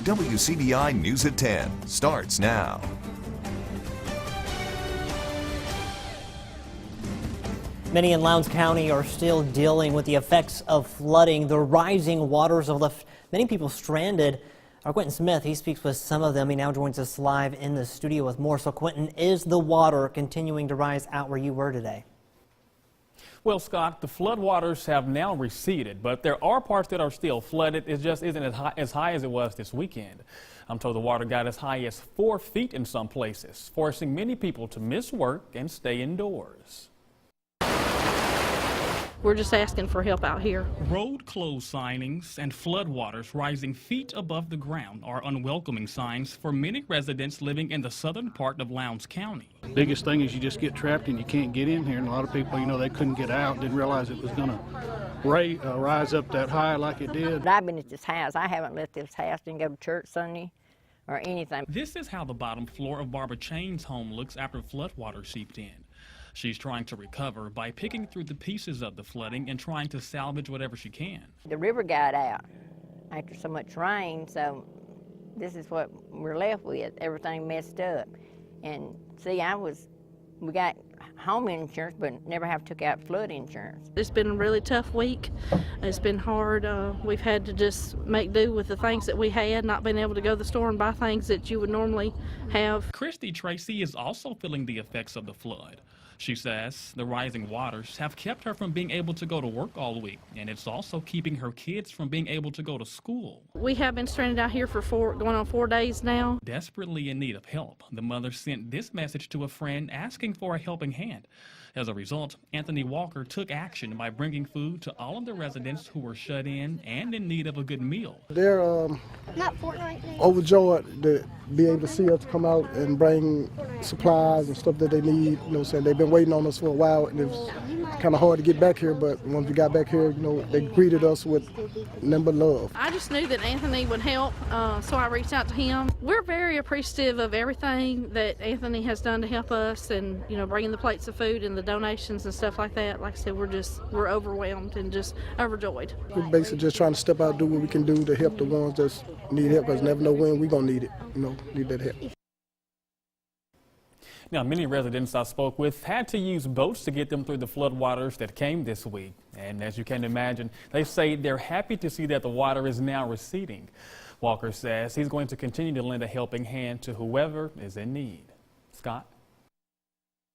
WCBI News at 10 starts now. Many in Lowndes County are still dealing with the effects of flooding. The rising waters have left many people stranded. Our Quentin Smith, he speaks with some of them. He now joins us live in the studio with more. So Quentin, is the water continuing to rise out where you were today? Well, Scott, the floodwaters have now receded, but there are parts that are still flooded. It just isn't as high as it was this weekend. I'm told the water got as high as 4 feet in some places, forcing many people to miss work and stay indoors. We're just asking for help out here. Road closed signings and floodwaters rising feet above the ground are unwelcoming signs for many residents living in the southern part of Lowndes County. Biggest thing is you just get trapped and you can't get in here, and a lot of people, they couldn't get out, didn't realize it was going to rise up that high like it did. I've been at this house. I haven't left this house, didn't go to church Sunday or anything. This is how the bottom floor of Barbara Chain's home looks after floodwater seeped in. She's trying to recover by picking through the pieces of the flooding and trying to salvage whatever she can. The river got out after so much rain, so this is what we're left with, everything messed up. And see, we got home insurance, but never have took out flood insurance. It's been a really tough week. It's been hard. We've had to just make do with the things that we had, not being able to go to the store and buy things that you would normally have. Christy Tracy is also feeling the effects of the flood. She says the rising waters have kept her from being able to go to work all week, and it's also keeping her kids from being able to go to school. We have been stranded out here for going on 4 days now. Desperately in need of help, the mother sent this message to a friend asking for a helping hand. As a result, Anthony Walker took action by bringing food to all of the residents who were shut in and in need of a good meal. They're overjoyed to be able to see us come out and bring supplies and stuff that they need. They've been waiting on us for a while, and it was kind of hard to get back here, but once we got back here, they greeted us with nothing but love. I just knew that Anthony would help, so I reached out to him. We're very appreciative of everything that Anthony has done to help us, and bringing the plates of food and the donations and stuff like that. Like I said, we're overwhelmed and just overjoyed. We're basically just trying to step out, do what we can do to help the ones that need help, because never know when we're going to need it, need that help. Now, many residents I spoke with had to use boats to get them through the floodwaters that came this week. And as you can imagine, they say they're happy to see that the water is now receding. Walker says he's going to continue to lend a helping hand to whoever is in need. Scott?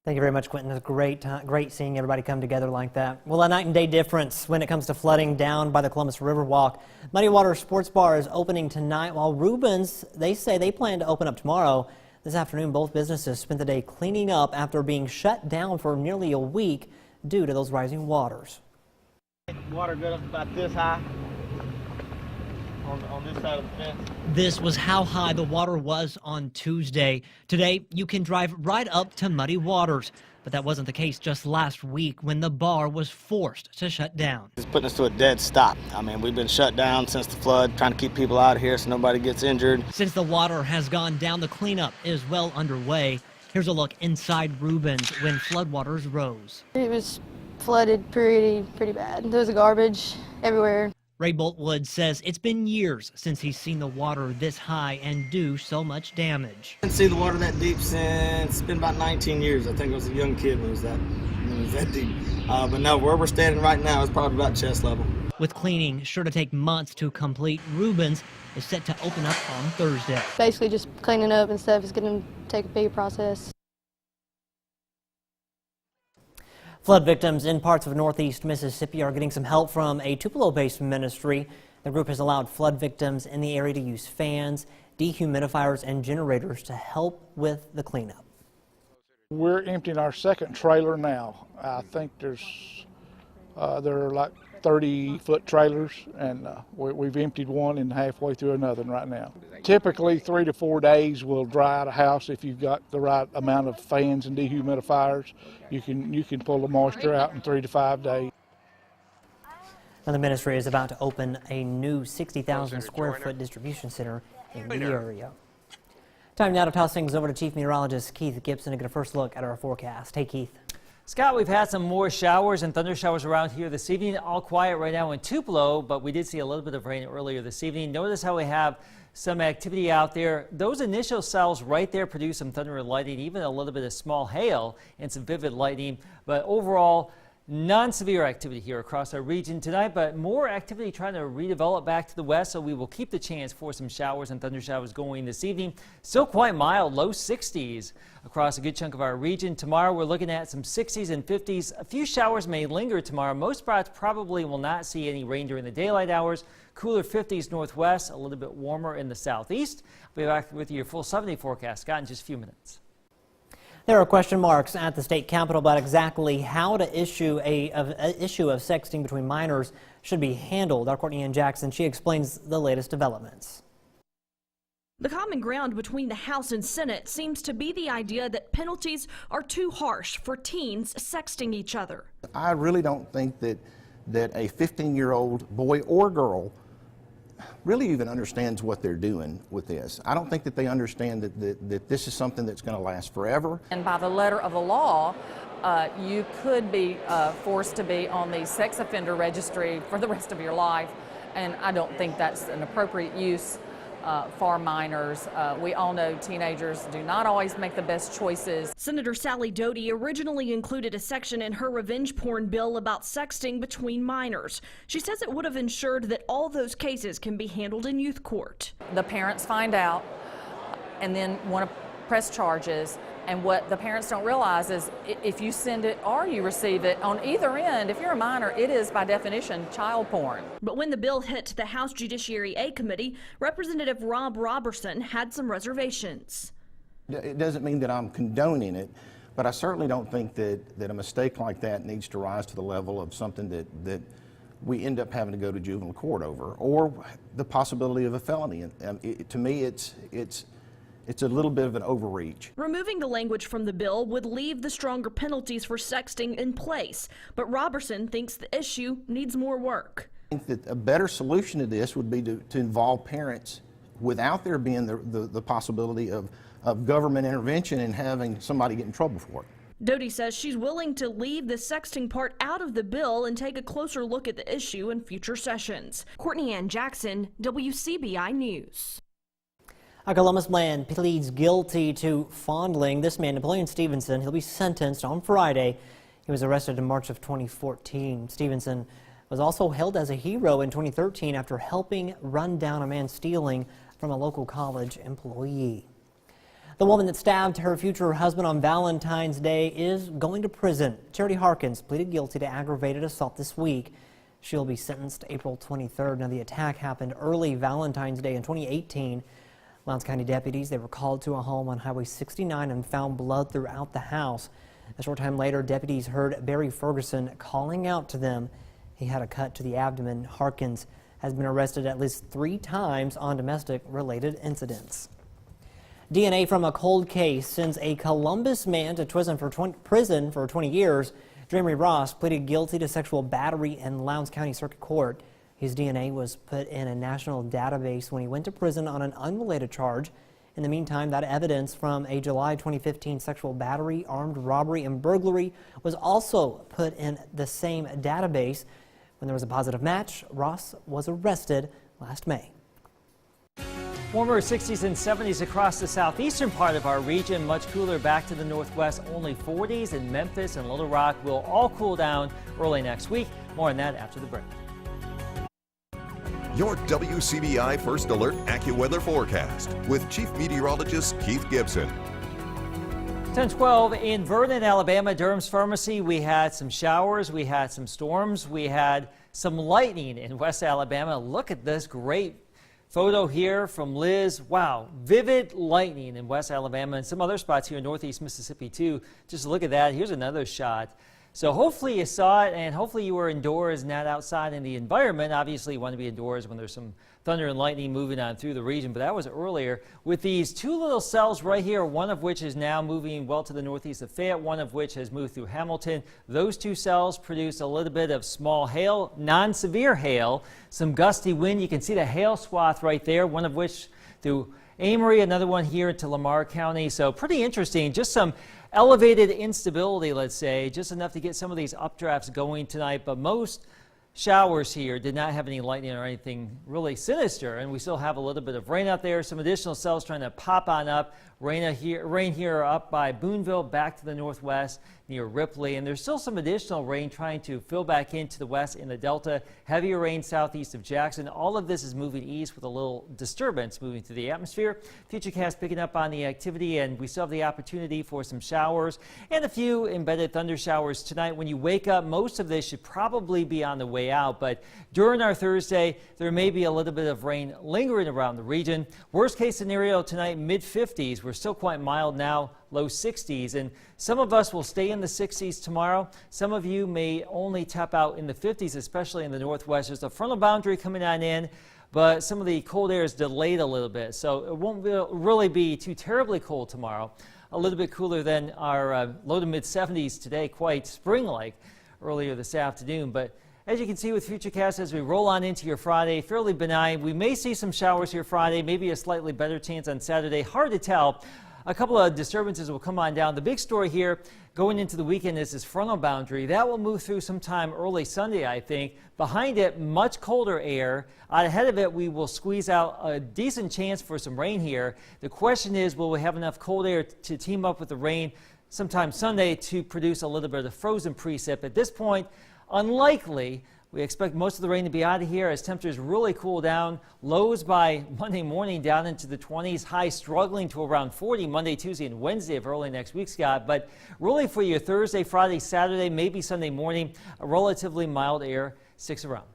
Thank you very much, Quentin. It's great seeing everybody come together like that. Well, a night and day difference when it comes to flooding down by the Columbus Riverwalk. Muddy Water Sports Bar is opening tonight, while Rubens, they say they plan to open up tomorrow. This afternoon, both businesses spent the day cleaning up after being shut down for nearly a week due to those rising waters. Water got up about this high on this side of the fence. This was how high the water was on Tuesday. Today, you can drive right up to Muddy Waters. But that wasn't the case just last week when the bar was forced to shut down. It's putting us to a dead stop. We've been shut down since the flood, trying to keep people out of here so nobody gets injured. Since the water has gone down, the cleanup is well underway. Here's a look inside Rubens when floodwaters rose. It was flooded pretty bad. There was garbage everywhere. Ray Boltwood says it's been years since he's seen the water this high and do so much damage. I haven't seen the water that deep since it's been about 19 years. I think I was a young kid when it was that deep. But no, where we're standing right now is probably about chest level. With cleaning sure to take months to complete, Rubens is set to open up on Thursday. Basically just cleaning up and stuff is going to take a big process. Flood victims in parts of northeast Mississippi are getting some help from a Tupelo-based ministry. The group has allowed flood victims in the area to use fans, dehumidifiers, and generators to help with the cleanup. We're emptying our second trailer now. I think there are like 30-foot trailers, and we've emptied one and halfway through another right now. Typically 3 to 4 days will dry out a house if you've got the right amount of fans and dehumidifiers. You can pull the moisture out in 3 to 5 days. Now the ministry is about to open a new 60,000 square foot distribution center in the area. Time now to toss things over to Chief Meteorologist Keith Gibson to get a first look at our forecast. Hey, Keith. Scott, we've had some more showers and thunder showers around here this evening. All quiet right now in Tupelo, but we did see a little bit of rain earlier this evening. Notice how we have some activity out there. Those initial cells right there produce some thunder and lightning, even a little bit of small hail and some vivid lightning. But overall, non-severe activity here across our region tonight, but more activity trying to redevelop back to the west, so we will keep the chance for some showers and thunder showers going this evening. Still quite mild, low 60s across a good chunk of our region. Tomorrow we're looking at some 60s and 50s. A few showers may linger tomorrow. Most spots probably will not see any rain during the daylight hours. Cooler 50s northwest, a little bit warmer in the southeast. I'll be back with your full 70 forecast, Scott, in just a few minutes. There are question marks at the state capitol about exactly how to issue an issue of sexting between minors should be handled. Our Courtney Ann Jackson, she explains the latest developments. The common ground between the House and Senate seems to be the idea that penalties are too harsh for teens sexting each other. I really don't think that a 15-year-old boy or girl really even understands what they're doing with this. I don't think that they understand that this is something that's going to last forever. And by the letter of the law, you could be forced to be on the sex offender registry for the rest of your life, and I don't think that's an appropriate use for minors. We all know teenagers do not always make the best choices. Senator Sally Doty originally included a section in her revenge porn bill about sexting between minors. She says it would have ensured that all those cases can be handled in youth court. The parents find out and then want to press charges, and what the parents don't realize is if you send it or you receive it, on either end, if you're a minor, it is by definition child porn. But when the bill hit the House Judiciary A Committee, Representative Rob Robertson had some reservations. It doesn't mean that I'm condoning it, but I certainly don't think that a mistake like that needs to rise to the level of something that we end up having to go to juvenile court over, or the possibility of a felony. To me, it's a little bit of an overreach. Removing the language from the bill would leave the stronger penalties for sexting in place, but Robertson thinks the issue needs more work. I think that a better solution to this would be to involve parents without there being the possibility of government intervention and having somebody get in trouble for it. Doty says she's willing to leave the sexting part out of the bill and take a closer look at the issue in future sessions. Courtney Ann Jackson, WCBI News. A Columbus man pleads guilty to fondling this man, Napoleon Stevenson. He'll be sentenced on Friday. He was arrested in March of 2014. Stevenson was also hailed as a hero in 2013 after helping run down a man stealing from a local college employee. The woman that stabbed her future husband on Valentine's Day is going to prison. Charity Harkins pleaded guilty to aggravated assault this week. She'll be sentenced April 23rd. Now, the attack happened early Valentine's Day in 2018. Lowndes County deputies, they were called to a home on Highway 69 and found blood throughout the house. A short time later, deputies heard Barry Ferguson calling out to them. He had a cut to the abdomen. Harkins has been arrested at least 3 times on domestic-related incidents. DNA from a cold case sends a Columbus man to prison for 20 years. Dremery Ross pleaded guilty to sexual battery in Lowndes County Circuit Court. His DNA was put in a national database when he went to prison on an unrelated charge. In the meantime, that evidence from a July 2015 sexual battery, armed robbery, and burglary was also put in the same database. When there was a positive match, Ross was arrested last May. Warmer 60s and 70s across the southeastern part of our region. Much cooler back to the northwest. Only 40s in Memphis and Little Rock. Will all cool down early next week. More on that after the break. Your WCBI First Alert AccuWeather forecast with Chief Meteorologist Keith Gibson. 10:12 in Vernon, Alabama, Durham's Pharmacy. We had some showers, we had some storms, we had some lightning in West Alabama. Look at this great photo here from Liz. Wow, vivid lightning in West Alabama and some other spots here in Northeast Mississippi too. Just look at that. Here's another shot. So hopefully you saw it, and hopefully you were indoors, not outside in the environment. Obviously you want to be indoors when there's some thunder and lightning moving on through the region, but that was earlier with these 2 little cells right here, one of which is now moving well to the northeast of Fayette, one of which has moved through Hamilton. Those 2 cells produce a little bit of small hail, non-severe hail, some gusty wind. You can see the hail swath right there, one of which through Amory, another one here to Lamar County. So pretty interesting. Just some elevated instability, let's say, just enough to get some of these updrafts going tonight, but most showers here did not have any lightning or anything really sinister, and we still have a little bit of rain out there. Some additional cells trying to pop on up. Rain here up by Boonville, back to the northwest near Ripley, and there's still some additional rain trying to fill back into the west in the Delta. Heavier rain southeast of Jackson. All of this is moving east with a little disturbance moving through the atmosphere. Futurecast picking up on the activity, and we still have the opportunity for some showers and a few embedded thunder showers tonight. When you wake up, most of this should probably be on the way out, but during our Thursday, there may be a little bit of rain lingering around the region. Worst case scenario tonight, mid-50s. We're still quite mild now, low 60s, and some of us will stay in the 60s tomorrow. Some of you may only tap out in the 50s, especially in the northwest. There's a frontal boundary coming on in, but some of the cold air is delayed a little bit, so it won't really be too terribly cold tomorrow. A little bit cooler than our low to mid 70s today, quite spring-like earlier this afternoon. But as you can see with Futurecast, as we roll on into your Friday, fairly benign. We may see some showers here Friday, maybe a slightly better chance on Saturday. Hard to tell. A couple of disturbances will come on down. The big story here going into the weekend is this frontal boundary. That will move through sometime early Sunday, I think. Behind it, much colder air. Out ahead of it, we will squeeze out a decent chance for some rain here. The question is, will we have enough cold air to team up with the rain sometime Sunday to produce a little bit of frozen precip? At this point, unlikely. We expect most of the rain to be out of here as temperatures really cool down. Lows by Monday morning down into the 20s. Highs struggling to around 40 Monday, Tuesday, and Wednesday of early next week, Scott. But really for your Thursday, Friday, Saturday, maybe Sunday morning, a relatively mild air sticks around.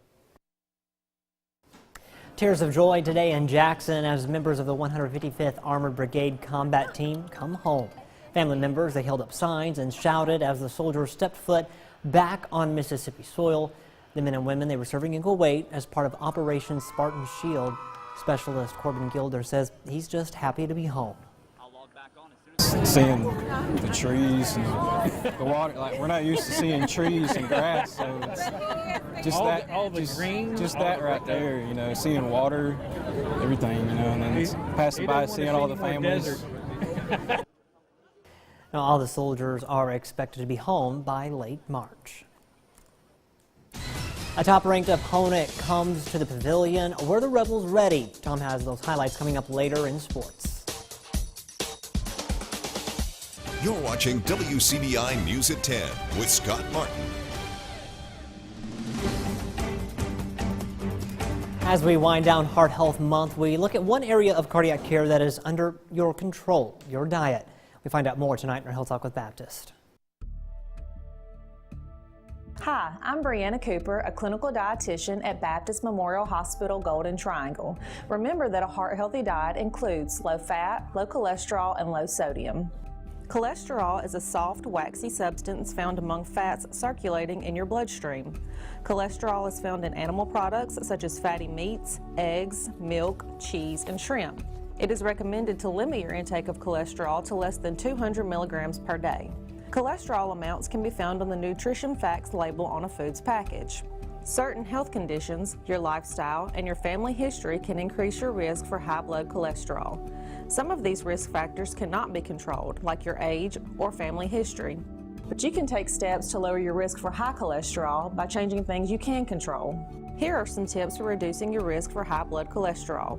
Tears of joy today in Jackson as members of the 155th Armored Brigade combat team come home. Family members, they held up signs and shouted as the soldiers stepped foot back on Mississippi soil. The men and women, they were serving in Kuwait as part of Operation Spartan Shield. Specialist Corbin Gilder says he's just happy to be home. Seeing the trees and the water, like we're not used to seeing trees and grass, so it's just just that right there, you know, seeing water, everything, you know, and then passing by, seeing all the families. Now, all the soldiers are expected to be home by late March. A top-ranked opponent comes to the pavilion. Were the Rebels ready? Tom has those highlights coming up later in sports. You're watching WCBI News at 10 with Scott Martin. As we wind down Heart Health Month, we look at one area of cardiac care that is under your control, your diet. We find out more tonight in our Health Talk with Baptist. Hi, I'm Brianna Cooper, a clinical dietitian at Baptist Memorial Hospital Golden Triangle. Remember that a heart-healthy diet includes low fat, low cholesterol, and low sodium. Cholesterol is a soft, waxy substance found among fats circulating in your bloodstream. Cholesterol is found in animal products such as fatty meats, eggs, milk, cheese, and shrimp. It is recommended to limit your intake of cholesterol to less than 200 milligrams per day. Cholesterol amounts can be found on the nutrition facts label on a food's package. Certain health conditions, your lifestyle, and your family history can increase your risk for high blood cholesterol. Some of these risk factors cannot be controlled, like your age or family history. But you can take steps to lower your risk for high cholesterol by changing things you can control. Here are some tips for reducing your risk for high blood cholesterol.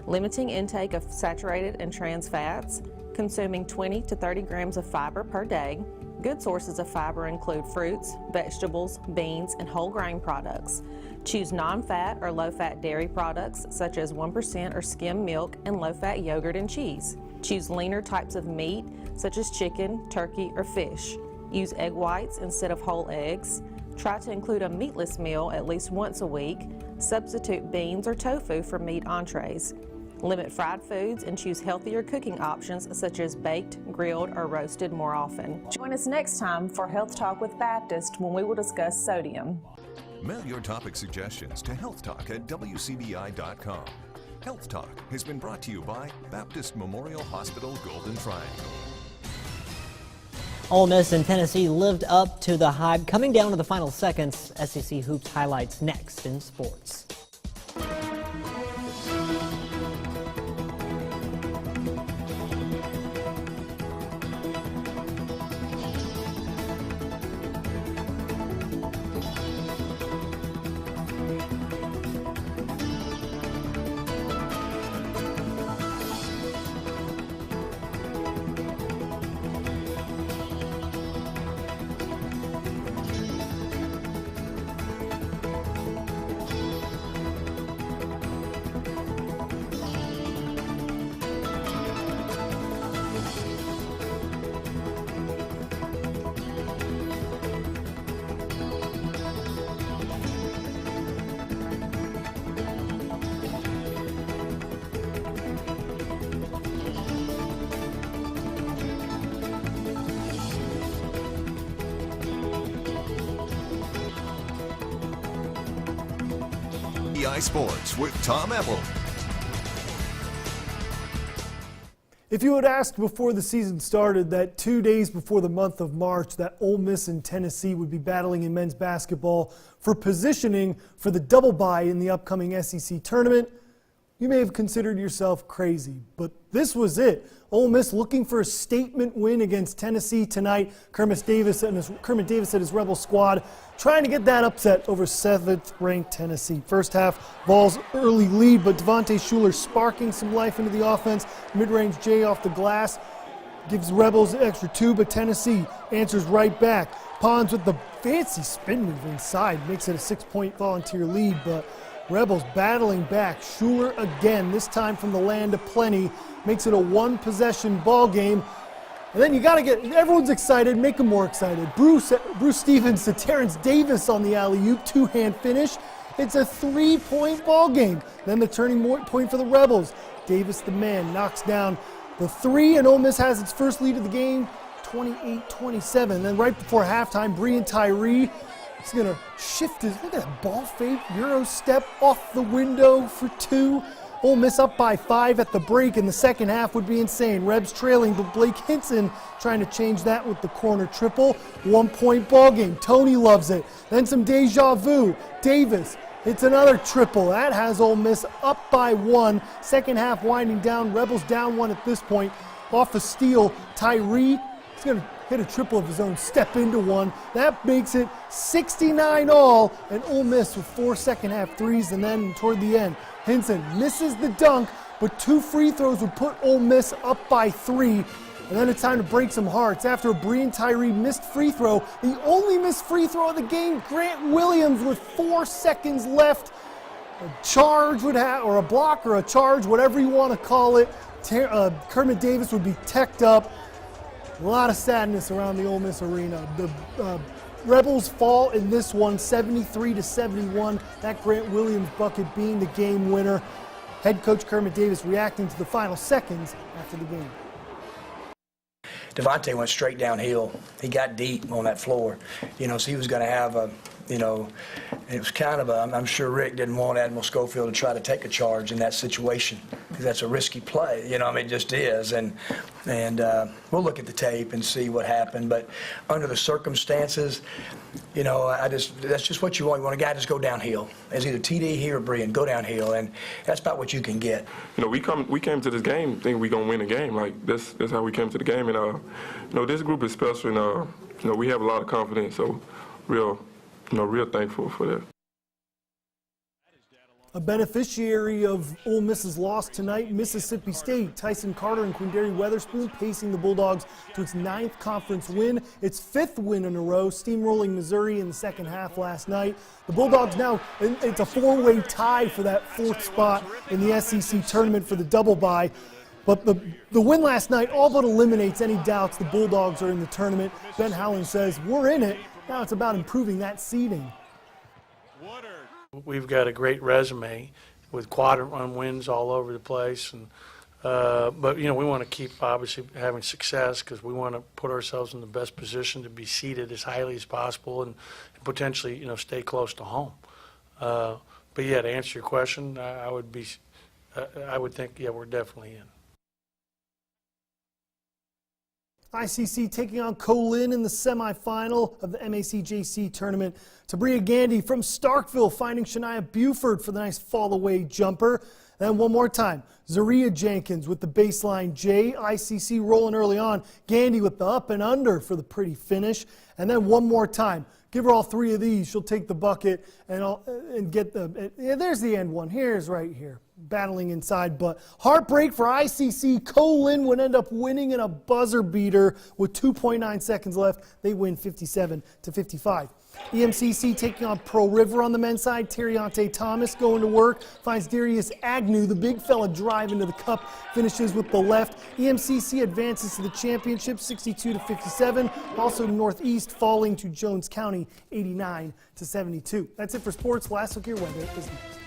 Limiting intake of saturated and trans fats, consuming 20 to 30 grams of fiber per day. Good sources of fiber include fruits, vegetables, beans, and whole grain products. Choose non-fat or low-fat dairy products such as 1% or skim milk and low-fat yogurt and cheese. Choose leaner types of meat such as chicken, turkey, or fish. Use egg whites instead of whole eggs. Try to include a meatless meal at least once a week. Substitute beans or tofu for meat entrees. Limit fried foods and choose healthier cooking options such as baked, grilled, or roasted more often. Join us next time for Health Talk with Baptist when we will discuss sodium. Mail your topic suggestions to healthtalk@wcbi.com. Health Talk has been brought to you by Baptist Memorial Hospital Golden Triangle. Ole Miss and Tennessee lived up to the hype. Coming down to the final seconds, SEC Hoops highlights next in sports. WCBI Sports with Tom Epple. If you had asked before the season started that 2 days before the month of March that Ole Miss and Tennessee would be battling in men's basketball for positioning for the double bye in the upcoming SEC tournament, you may have considered yourself crazy, but this was it. Ole Miss looking for a statement win against Tennessee tonight. Kermit Davis and his Rebel squad trying to get that upset over 7th-ranked Tennessee. First half, Vols' early lead, but Devontae Shuler sparking some life into the offense. Mid-range J off the glass gives Rebels an extra 2, but Tennessee answers right back. Pons with the fancy spin move inside makes it a 6-point volunteer lead, but Rebels battling back. Shuler again, this time from the land of plenty, makes it a 1-possession ball game. And then you got to get everyone's excited, make them more excited. Bruce Stevens to Terrence Davis on the alley-oop, 2-hand finish. It's a 3-point ball game. Then the turning point for the Rebels. Davis, the man, knocks down the 3, and Ole Miss has its first lead of the game, 28-27. Then right before halftime, Breon Tyree, he's going to shift his, look at that ball fake, Euro step off the window for 2. Ole Miss up by 5 at the break, and the second half would be insane. Rebs trailing, but Blake Hinson trying to change that with the corner triple. 1-point ball game. Tony loves it. Then some deja vu. Davis hits another triple. That has Ole Miss up by 1. Second half winding down. Rebels down 1 at this point. Off a steal, Tyree, he's going to hit a triple of his own, step into 1. That makes it 69 all, and Ole Miss with 4 second-half threes, and then toward the end, Hinson misses the dunk, but 2 free throws would put Ole Miss up by 3, and then it's time to break some hearts. After a Breon Tyree missed free throw, the only missed free throw of the game, Grant Williams with 4 seconds left. A charge would have, or a block or a charge, whatever you want to call it. Kermit Davis would be teched up. A lot of sadness around the Ole Miss arena. The Rebels fall in this one, 73-71. That Grant Williams bucket being the game winner. Head coach Kermit Davis reacting to the final seconds after the game. Devontae went straight downhill. He got deep on that floor. So he was going to have a, it was kind of a, I'm sure Rick didn't want Admiral Schofield to try to take a charge in that situation because that's a risky play. It just is. And we'll look at the tape and see what happened. But under the circumstances, that's just what you want. You want a guy to just go downhill. It's either TD here or Breon, go downhill, and that's about what you can get. We came to this game thinking we're gonna win a game. Like that's how we came to the game, and this group is special, and we have a lot of confidence. So, real thankful for that. A beneficiary of Ole Miss's loss tonight, Mississippi State. Tyson Carter and Quindary Weatherspoon pacing the Bulldogs to its 9th conference win, its 5th win in a row, steamrolling Missouri in the second half last night. The Bulldogs now, it's a 4-way tie for that 4th spot in the SEC tournament for the double bye. But the win last night all but eliminates any doubts the Bulldogs are in the tournament. Ben Howland says, we're in it. Now it's about improving that seeding. We've got a great resume with quadrant run wins all over the place, and but we want to keep obviously having success because we want to put ourselves in the best position to be seeded as highly as possible and potentially stay close to home. But yeah, to answer your question, I would think we're definitely in. ICC taking on Colin in the semifinal of the MACJC tournament. Tabria Gandy from Starkville finding Shania Buford for the nice fall-away jumper. And one more time, Zaria Jenkins with the baseline J. ICC rolling early on. Gandy with the up and under for the pretty finish. And then one more time. Give her all 3 of these. She'll take the bucket and get the. There's the end one. Here's right here. Battling inside, but heartbreak for ICC. Colin would end up winning in a buzzer beater with 2.9 seconds left. They win 57-55. EMCC taking on Pearl River on the men's side. Terriante Thomas going to work, finds Darius Agnew, the big fella, drive into the cup, finishes with the left. EMCC advances to the championship 62-57. Also Northeast falling to Jones County 89-72. That's it for sports. Last look at your weather is next.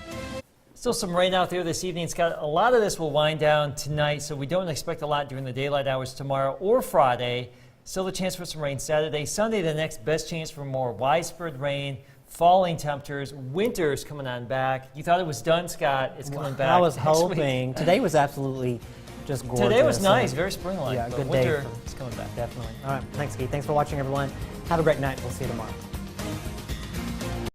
Still some rain out there this evening, Scott. A lot of this will wind down tonight, so we don't expect a lot during the daylight hours tomorrow or Friday. Still a chance for some rain Saturday. Sunday, the next best chance for more widespread rain falling temperatures. Winter's coming on back. You thought it was done, Scott. It's coming back. I was next hoping. week. Today was absolutely just gorgeous. Today was nice, very spring-like. Yeah, but good winter day. is coming back. Definitely. All right, thanks, Keith. Thanks for watching, everyone. Have a great night. We'll see you tomorrow.